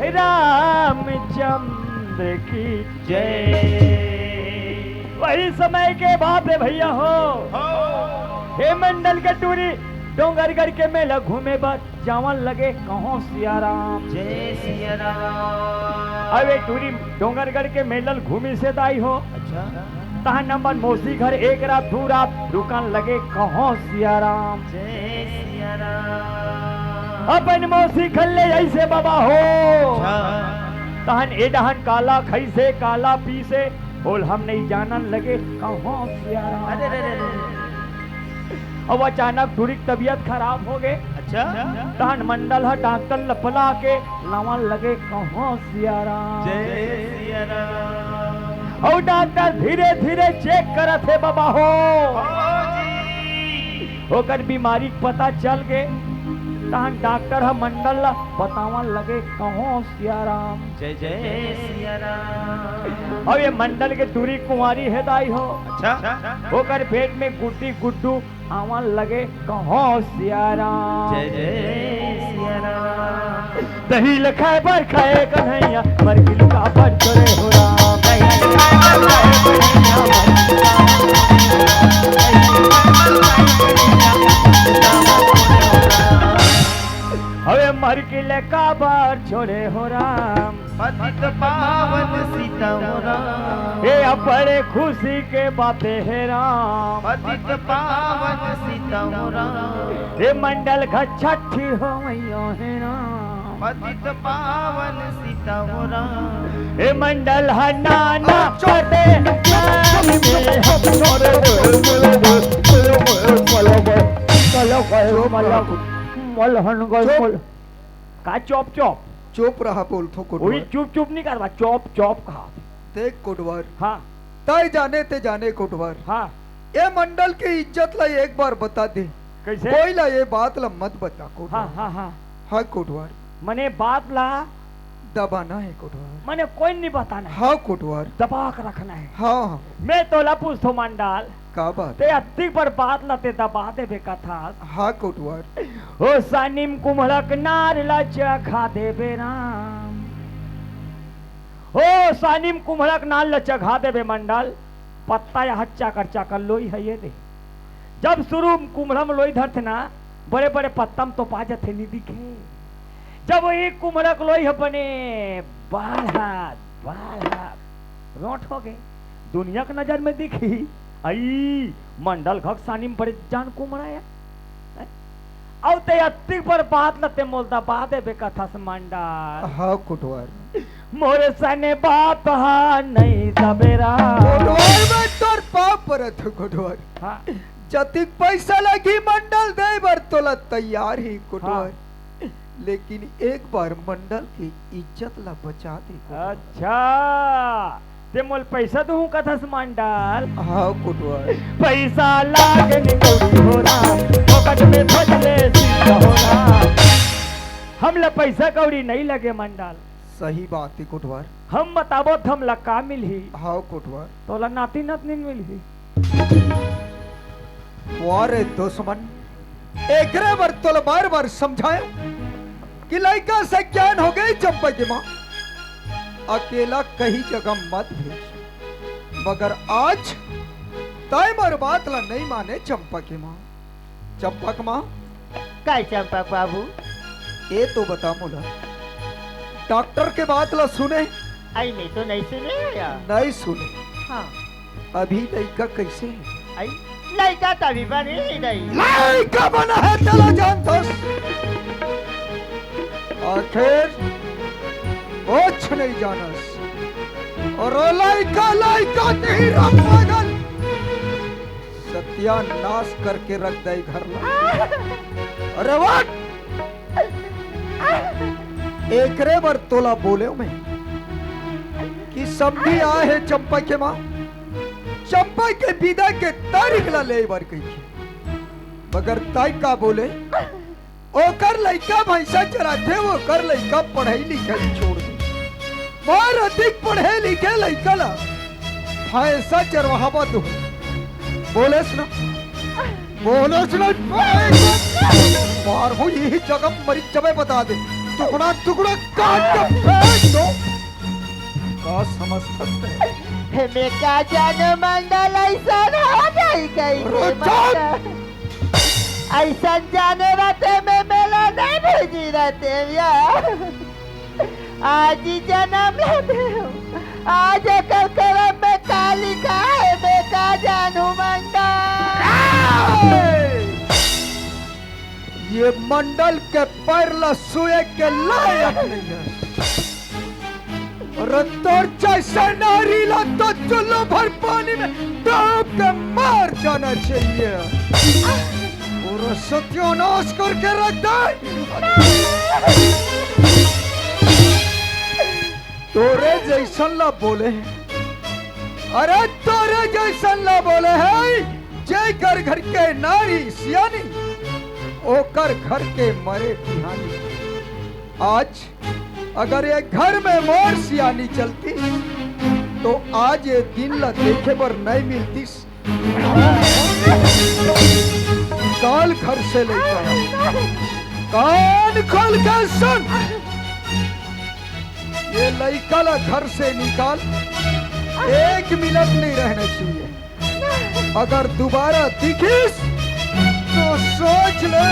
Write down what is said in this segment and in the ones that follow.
रामचंद्र की जय। वही समय के बात है भैया हो। हे मंडल के टूरी डोंगरगढ़ के मेला घूमे पर जावन लगे कहो सिया राम जय सिया राम। अबे टूरी डोंगरगढ़ के मेलल घूमी से दाई हो। अच्छा तहा नंबर मौसी घर एक रात दू रात रुकन लगे कहो सिया राम जय सिया राम। अपन मौसी खल्ले ऐसे बाबा हो। अच्छा तहन एडहन काला खैसे काला पीसे बोल हम नहीं जानन लगे कहो सिया राम। अरे रे रे रे। अब अचानक टूरी की तबीयत खराब हो गए। अच्छा तहन मंडल है डॉक्टर लपला के लावन लगे कहो सिया राम जय सिया राम। और डॉक्टर धीरे धीरे चेक करत है बाबा हो। होकर बीमारी पता चल गए। तहन डॉक्टर है मंडल बतावन लगे कहो सिया राम जय जय सिया राम। और ये मंडल के दूरी कुंवारी है दाई हो। अच्छा होकर पेट में गुड्डी गुड्डू आवन लगे कहो सिया राम जय जय सिया राम। दही लखाए पर खाए कन्हैया मर गिल का पर चले हो राम। दही लखाए पर खाए कन्हैया मर गिल का हवे मर गिल का पर छोड़े हो राम। पतित पावन सीता हो राम। ये बड़े खुशी के बातें है राम। पतित पावन सीता हो राम। ये मंडल घच्छठी हो मैया है राम। पतित पावन सीता हो राम। ये मंडल हनाना पते जान में हम छोड़े मलहन गोल का चौप चौप चुप रहा बोल थो वही कोटवार। चुप चुप नहीं करवा चौप चौप कहा। देख कोटवार हाँ तय जाने ते जाने कोटवार हाँ ये मंडल की इज्जत ला एक बार बता दे। कैसे कोई ला ये बात ला मत बता हाँ कोटवार। हाँ हाँ हाँ कोटवार मने बात ला दबाना है कोटवार। मने कोई नहीं बताना है हाँ कोटवार। दबा कर रखना है। हाँ हाँ मैं तो ला पूछतो मंडल का बात। ते अत्ती पर बात लाते दबा दे बेकथा हाँ कोटवार। हो सानिम कुमलक नार लचा खा दे बेराम। हो सानिम कुमलक नार लचा खा दे बे मंडल पत्ता या हच्चा कर चाकर लोई है ये दे। जब शुरू कुमलम लोई धरते ना बड़े बड़े पत्तम तो पाजत थे नहीं दिखे। जब एक कुमलक लोई है बने बाल हाथ रोट हो गए दुनिया की नजर में दिखी। आई मंडल घक सानिम बड़े जान कुमराया औ ते अत्ती पर बात लते मोलता बात है बेकथा से मंडल। हाँ कोटवार। मोरे सने बात हा नहीं दबेरा। कोटवार में तोर पाप परत हो कोटवार। हाँ जतिक पैसा लगी मंडल दे बर तोला तैयार ही कोटवार। लेकिन एक बार मंडल की इज्जत ला बचा दे कोटवार। अच्छा ते मोल पैसा दूं कथा से मंडल। हाँ कोटवार। पैसा लागे निकौड़ी हो राम पकड़ में फसले सीधा हो राम। हमला पैसा कौड़ी नहीं लगे मंडल। सही बात है कोटवार। हम बताबो हमला का मिलही हाँ कोटवार। तोला नाती नतनी मिलही। वारे दुश्मन एकरे बार तोला बार बार समझाए कि लड़का से ज्ञान हो गई चंपा की माँ। अकेला कहीं जगह मत भेज मगर आज तय मर बात ला नहीं माने चंपा की माँ। चंपक माँ काय चंपक बाबू ये तो बता मुला डॉक्टर के बात ला सुने आई नहीं तो नहीं सुने या नहीं सुने। हाँ अभी लड़का कैसे है? आई लड़का तभी बनी नहीं। लड़का बना है चला जानता आखिर कुछ नहीं जानस और लड़का लड़का नहीं रख पागल सत्यानाश करके रख दे घर ला। अरे वाट एकरे बार तोला बोले मैं कि सब भी आए हैं चंपा के माँ। चंपा के विदा के तारीख ला ले बार कही मगर ताई का बोले ओकर लड़का भैंसा चराते वो कर लड़का पढ़ाई लिखाई छोड़ दे। मार अधिक पढ़े लिखे लड़का ला भैंसा चरवावा दो। बोलेस ना मार हो यही जगह मरी जबे बता दे टुकड़ा टुकड़ा काट के फेंक दो। क्या समझ सकते हैं? मैं का जानो मंडल ऐसा हो जाई गई अरे मंडल ऐसा जाने रहते में मेला नहीं भेजी रहते यार। आज ही जन्म लेते हो, आज कल करम में काली का है मैं का जानू मंडल। ये मंडल के पैर लसुए के लायक नहीं है। अरे तोर जैसे नारी ला तो चुल्लू भर पानी में डूब के मार जाना चाहिए और सत्यानाश करके रख दे। तोरे जैसन ला बोले, अरे तोरे जैसन ला बोले है जय कर घर के नारी सियानी ओकर घर के मरे बिहानी। आज अगर ये घर में मोर सियानी चलती तो आज ये दिन ला देखे पर नहीं मिलती। काल घर से लेकर कान खोल के सुन, ये लड़का ला घर से निकाल, एक मिनट नहीं रहना चाहिए। अगर दोबारा दिखिस तो सोच ले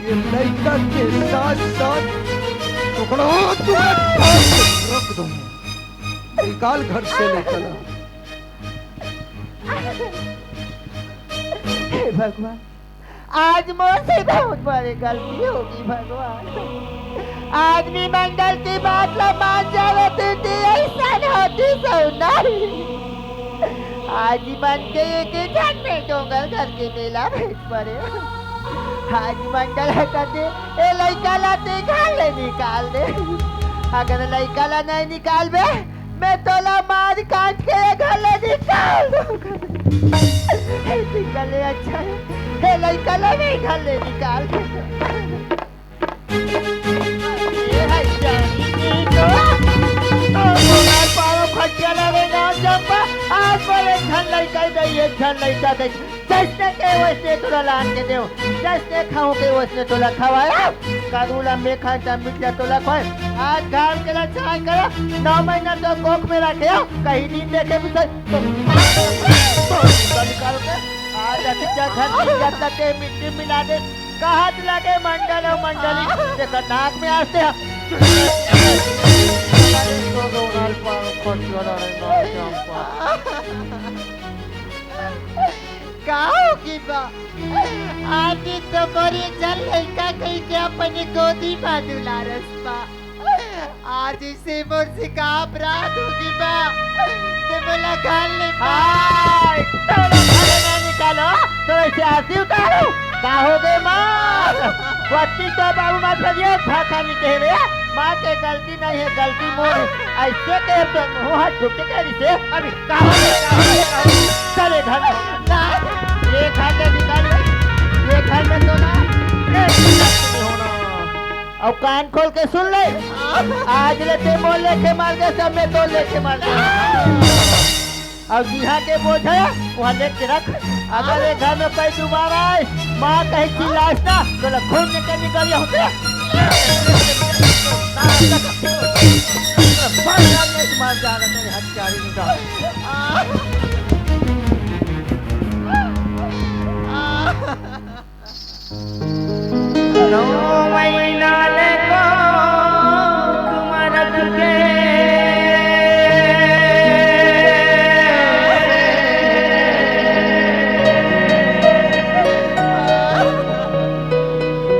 ये लड़का के साथ साथ टुकड़ा रख दूंगा। निकाल घर से लेकर। हे भगवान, आज मुझसे बहुत बड़ी गलती होगी भगवान। आदमी मंडल की बात ला मान जावे तो ऐसा होती नहीं। आज ही मन के एक जन में डोंगर घर के मेला भेज पड़े। आज मंडल कर दे ए लड़का ला निकाल दे। अगर लड़का ला नहीं निकाल बे मैं तोला मार काट के घर ले निकाल दूंगा। निकले अच्छा है लड़का ला नहीं घर ले निकाल दे। ये है जानी तो पारो खटिया लगेगा जब आज बोले धन लड़का दे ये धन लड़का दे जैसे के वैसे तोला लान के दो, जैसे खाऊं के वैसे तोला खवाया। कारूला में खाता मिट्टा तोला खाए। आज गांव के ला चाय करा 9 महीना तो कोख में रखे कहीं दिन देखे भी तो निकाल के आज अच्छा घर जब तक के मिट्टी मिला दे कहत लगे मंडल और मंडली देखो नाक में आते हैं। की बा आज तो कोरी चल लड़का कहीं के अपनी गोदी में दुला रस्ता। आज से मुझसे का अपराध होगी बा ते बोला गाल ले हाय तो ना निकालो तो ऐसे आती उतारो का हो गए माँ वत्ती तो बाबू माँ सजिए था निकले रे माँ के गलती नहीं है गलती मोर ऐसे के तो मुँह हाथ झुके के से अभी का हो गया चले घर ये खाते निकाल ये घर में तो ना नहीं होना। अब कान खोल के सुन ले आज लेते बोल लेके मार गए सब में तो लेके मार गए। अब यहाँ के बोझ है वहाँ लेके रख। अगर ये घर में कोई दोबारा आए माँ कहे चिल्लास ना तो खून निकल निकल होते मार जाना तेरे हथियारी निकाल। नौ महीना ले को कुमारत के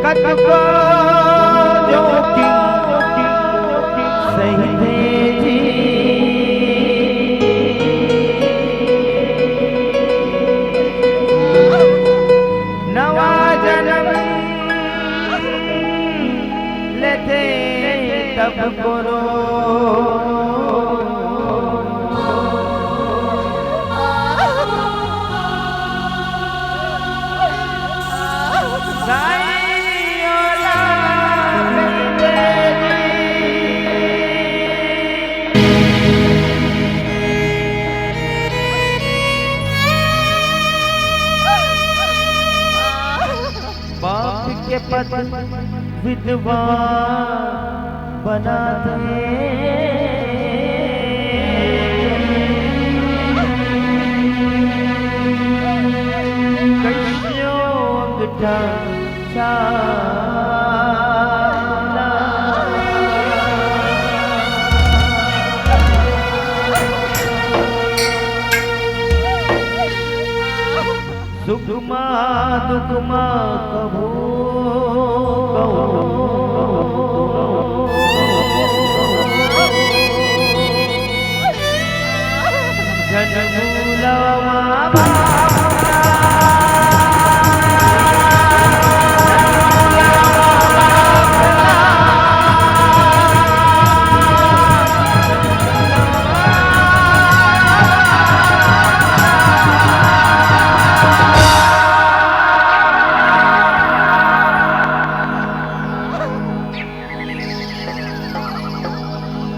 कटको जोखी सही भेजी नवा जन्म लेते तब करो बाप के पद विधवा बना दे कशियों अंगठा छाला सुखमा दुखमा कभू जनमूला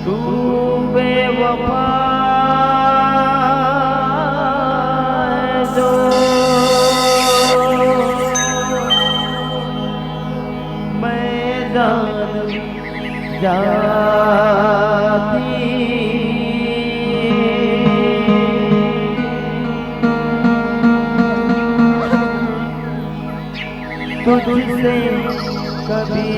तू बेवफा जो मैं जान जाती तुझसे कभी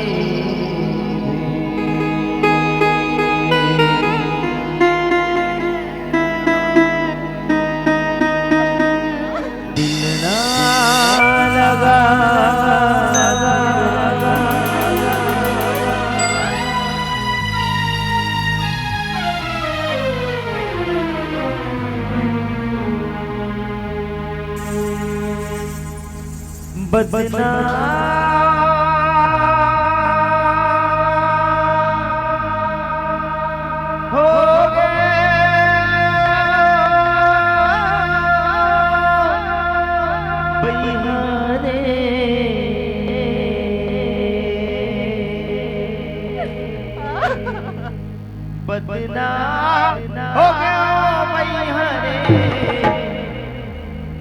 बदना हो गए बलिहारे बदना हो गए बलिहारे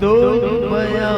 तो बया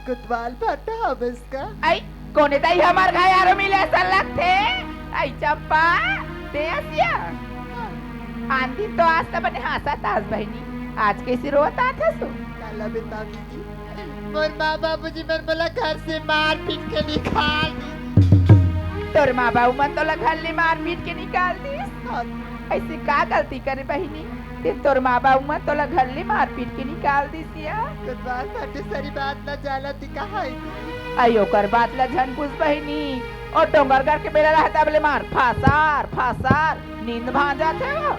कुतवाल भाटा हबसका आई कोने ताई हमार घाय आरो मिले असन लगते आई चंपा ते आसिया आंधी तो आज तक बने हासा ताज बहनी आज कैसी रोता था सो काला बेटा जी मोर माँ बाबूजी मन बोला घर से मार पीट के निकाल दी तोर माँ बाबू मन तो घर ले मार पीट के निकाल दी ऐसे का गलती करे बहनी ते तोर माँ बाबू मन तो घर ले मार पीट के निकाल दी सिया कुतवाल भाटे सारी बात न जाला ती कहा अयो कर बात ला झन बुझ बहनी और डोंगरगढ़ के बेला रहता बोले मार फासार फासार नींद भाग जाते हो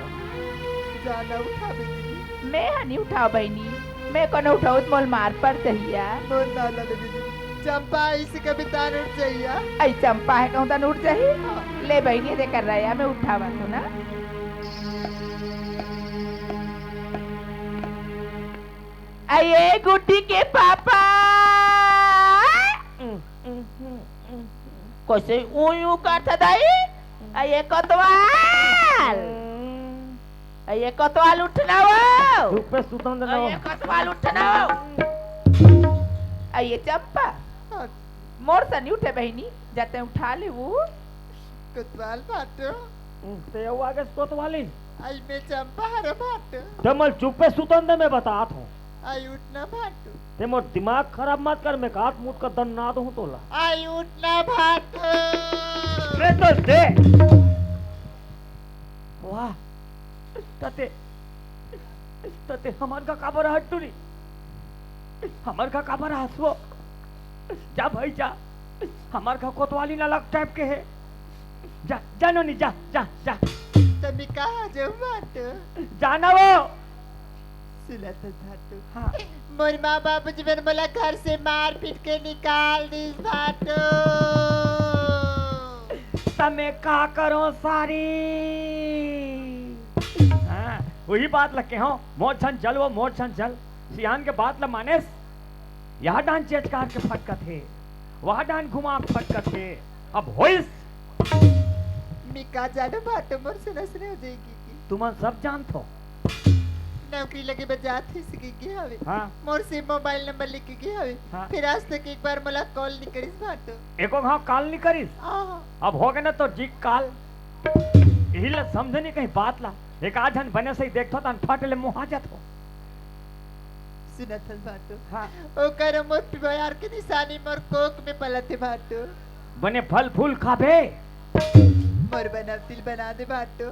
जाना उठा बेटी मैं हनी उठाओ बहनी मैं को न उठाऊत मोल मार पर दहिया मोर नाला ले दीदी चंपा इसी कभी तान उठ चाहिए आई चंपा है कहूं तन उठ जाही ले बहनी दे कर रहा मैं उठावा तो ना आये गुड्डी के पापा कैसे ऊं करता दाई आये कोतवाल उठना वो चुप पे सुतन दे आये कोतवाल उठना वो आये चंपा मोर से नहीं उठे बहनी जाते उठा ले वो कुतवाल भाटो ते वो आगे कोतवाली आई मैं चंपा हर भाटो जमल चुप पे सुतन दे मैं बतात हूँ आई उठना भाटो ते मोर दिमाग खराब मत कर मैं काट मुट का दन ना दूं तोला आई उठना भाटो रे तो दे वाह तते तते हमार का काबर हटुरी हमार का काबर हसवो जा भाई जा हमार का कोतवाली ना लग टाइप के है जा जानो नहीं जा जा जा तभी कहाँ जाऊँ भाटो जाना वो सुना तो भाटो हाँ मोर माँ बाबू जी मैंने बोला घर से मार पीट के निकाल दी भाटो तमे का करो सारी हाँ वही बात लगे हो मोर छन जल वो मोर छन जल सियान के बात ल मानेस यहाँ डान चेचकार के फटका थे वहाँ डान घुमा के फटका थे अब होइस मिका जानो भाटो मोर सुना सुने हो जाएगी की तुम सब जानत हो नौकरी लगे बजात ही सके की हवे हाँ मोर से मोबाइल नंबर लिख के हवे हाँ। फिर आज तक एक बार मला कॉल नहीं करिस भाटो एको हाँ काल नहीं करिस आहा अब हो गए ना तो जी काल यही ला समझे नहीं कहीं बात ला एक आज हन बने से ही देखो तो फट ले मुँह आ जात हो सुना था भाटो हाँ ओ कर मोर पिवार के निशानी मोर कोक में पलते भाटो बने फल फूल खाबे मोर बना तिल बना दे भाटो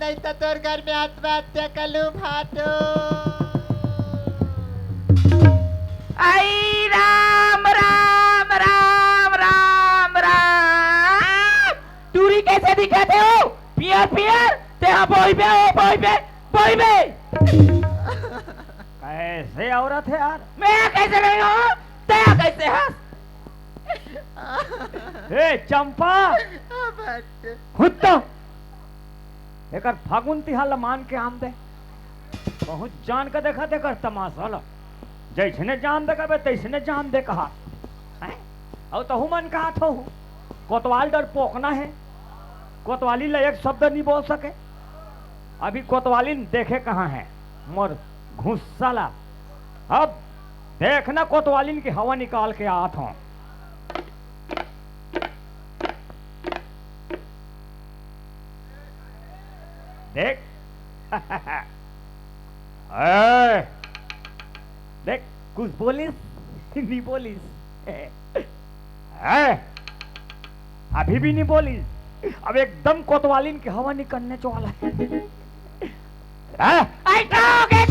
नहीं तो तोर घर में आत्महत्या कर लूं भाटो आई राम राम राम राम राम टूरी कैसे दिखाते हो पियर पियर ते हाँ बोई बे कैसे औरत है यार मैं कैसे नहीं हूँ ते कैसे हंस ए चंपा भाटो हुत्ता एकर फागुन तिहाल मान के आम दे बहुत जान के देखा देकर तमाशा ला जैसने जान दे कबे तैसने जान दे कहा और तो मन कहा थो कोतवाल डर पोकना है कोतवाली ला एक शब्द नहीं बोल सके अभी कोतवाली देखे कहाँ है मोर घुस्सा ला अब देखना कोतवालिन की हवा निकाल के आत हूं देख ए, देख कुछ बोलिस नहीं बोलिस अभी भी नहीं बोलिस अब एकदम कोतवालिन की हवा निकलने वाला है आई कहोगे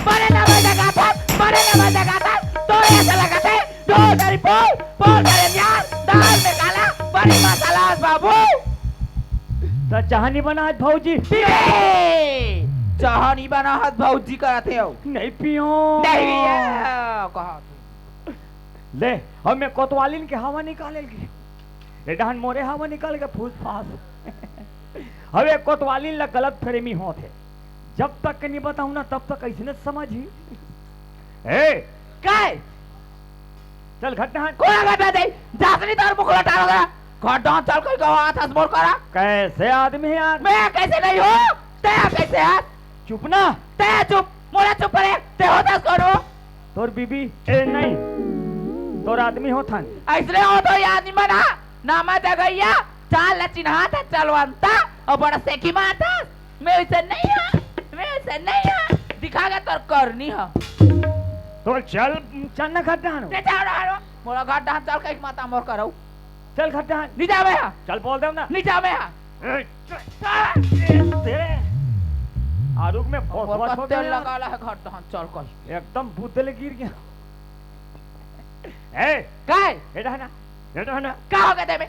बड़े ना बजा था तो ऐसा लगा थे दो दरी पोल करे यार दाल में काला बड़ी मसाला बाबू तो चाहनी बना आज भौजी चाहनी बना हाथ भौजी कराते हो नहीं पियो नहीं कहा ले हमें कोतवालिन के हवा निकालेगी एडहन मोरे हवा निकाल के फूस फास हवे कोतवालिन ला गलत फहमी होते जब तक के नहीं बताऊं ना तब तक ऐसे न समझी ए काय चल घटना कोई घटना दे जासनी तार मुखला टालोगा घटना चल कोई गवा था बोल करा कैसे आदमी है यार मैं कैसे नहीं हूं ते कैसे है चुप ना ते चुप मोरा चुप करे ते होता करो तोर बीबी ए नहीं तोर आदमी हो था ऐसले हो तो याद नहीं बना नामा जगैया चाल चिन्हा था चलवंता और बड़ा सेकी मारता मैं वैसे नहीं है दिखागा तो करनी है तो चल चल ना घटना ते जाओ रहा मोरा घाट डांस चल के माता मोर करो चल घटना नी जावे हा चल बोल दे ना नी जावे हा तेरे आरुक में बहुत हो तेल गया लगा ला है घाट डांस चल कोई एकदम बुद्धले गिर गया ए काय एडा ना का हो गए ते में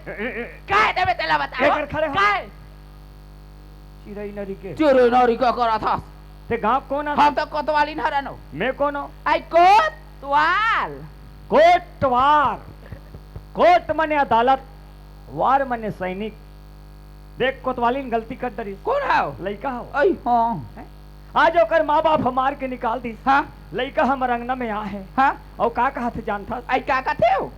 काय ते में तेला बताओ खड़े हो। काय चिरई नरी के चोरी नौरी का करा था ते गांव कौन है हम तो कोतवाली न हरानो मैं कौन हूँ आई कोतवाल कोटवार कोट मने अदालत वार मने सैनिक देख कोतवाली ने गलती कर दरी कौन है लड़का हो आई हाँ आज ओकर माँ बाप हमार के निकाल दी हाँ लड़का हमर अंगना में आ है हाँ और का कहा थे जानता आई का कहते हो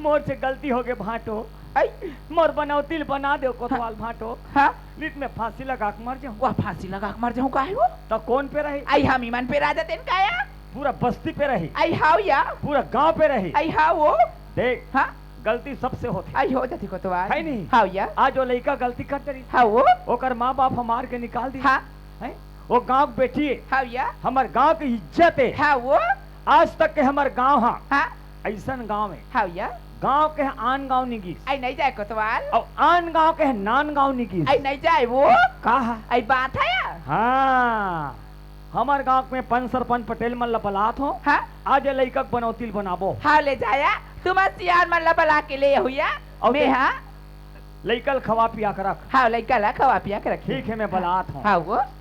मोर से गलती हो गए भाटो आई मोर बनौतिल बना दो कोतवाल भाटो हाँ लिट में फांसी लगा के मर जाऊं वह फांसी लगा के मर जाऊं काहे हो तो कौन पे रही आई हम ईमान पे राजा तेन काया पूरा बस्ती पे रही आई हाउ या पूरा गांव पे रही आई हाउ वो देख हाँ गलती सबसे होती आई हो जाती कोतवाल है नहीं हाउ या आज वो लड़का गलती कर दरी हाउ वो ओकर माँ बाप हमार के निकाल दी हाँ है वो गांव के बेटी है हाउ या हमार गांव की इज्जत है हाउ वो आज तक के हमार गांव हाँ हाँ ऐसा गांव है हाउ या गांव के आन गांव निगीस आई नहीं जाए कोतवाल और आन गांव के नान गांव निगीस आई नहीं जाए वो कहा आई बात है या हाँ हमार गांव में पंच सरपंच पटेल मल्ल बलात हो हाँ आज लड़का बनौतिल बनाबो हाँ ले जाया तुम सियार मल्ला बला के ले हुआ और मैं ते- हाँ लड़कल खवा पिया कर रख हाँ लड़का ला खवा पिया के रखी ठीक है मैं बलात हूँ हाँ वो